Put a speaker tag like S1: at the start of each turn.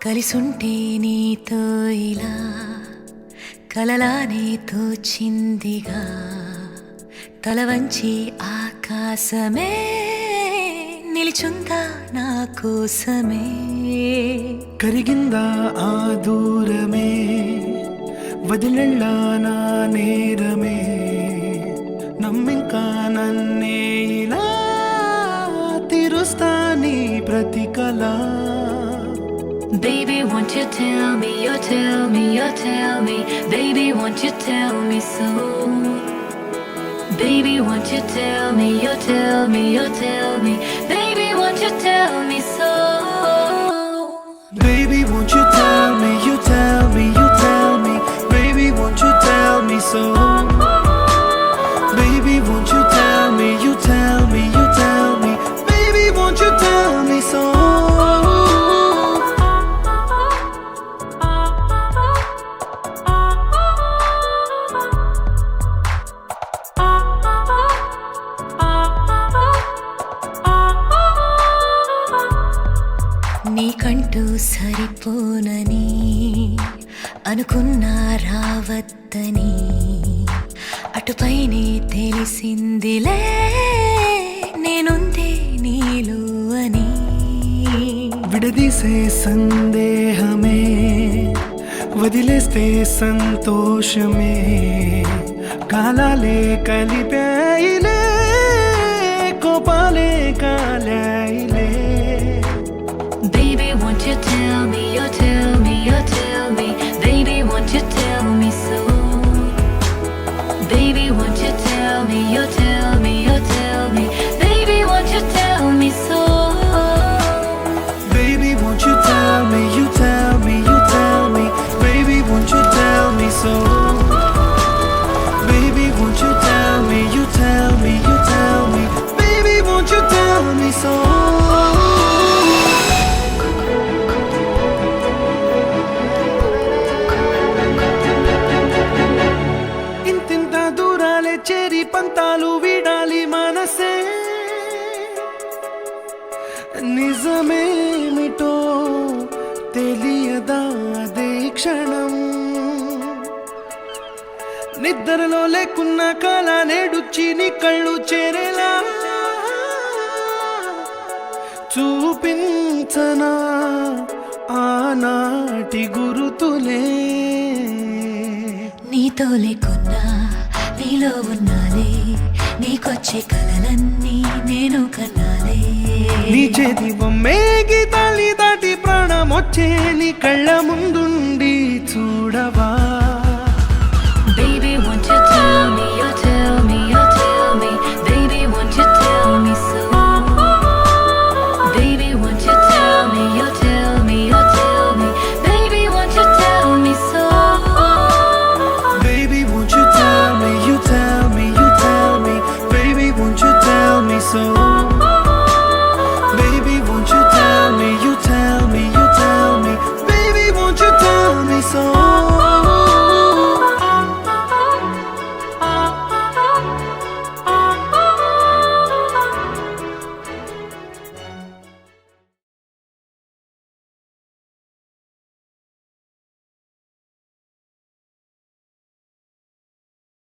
S1: కలిసుంటే నీతో ఇలా కలలానే తోచిందిగా తల వంచి ఆకాశమే నిలిచుందా నా కోసమే
S2: కరిగిందా ఆ దూరమే వదిలెళ్ళా నా నేరమే నమ్మింకా నన్నే ఇలా తీరుస్తా నీ ప్రతి కళ
S1: Baby, won't you tell me, you tell me, you tell me Baby, won't you tell me so Baby, won't you tell me, you tell me, you tell me Baby, won't you tell me so
S2: Baby, won't you tell me, you tell me, you tell me Baby, won't you tell me so Baby, won't you tell me, you tell me, you tell me Baby, won't you tell me so
S1: నీకంటూ సరిపోనని అనుకున్నా రావద్దని అటుపైనే తెలిసిందిలే నేనుందే నీలో అని
S2: విడదీసే సందేహమే వదిలేస్తే సంతోషమే కాలాలే కలిపాయిలే కోపాలే కాలాయిలే
S1: Baby, won't you tell me, you tell me, you tell me Baby, won't you tell me so Baby, won't you tell me, you tell me, you tell me Baby, won't you tell me so
S2: Baby, won't you tell me, you tell me, you tell me Baby, won't you tell me so Baby, won't you tell me, you tell me, you tell me Baby, won't you tell me so ఇంతింత దూరాలే చేరి పంతాలు వీడాలి మనసే నిజమేమిటో తెలియదా అదే క్షణం నిద్రలో లేకున్న కళ నేడుచ్చి నీ కళ్ళు చేరేలా చూపించనా ఆనాటి గురుతులే
S1: నీతో లేకున్నా నీలో ఉన్నాలే నీకొచ్చే కలలన్నీ నేను కన్నాలే
S2: నీ చేతి బొమ్మే గీతాలి దాటి ప్రాణం వచ్చే నీ కళ్ళ ముందుండి చూడవా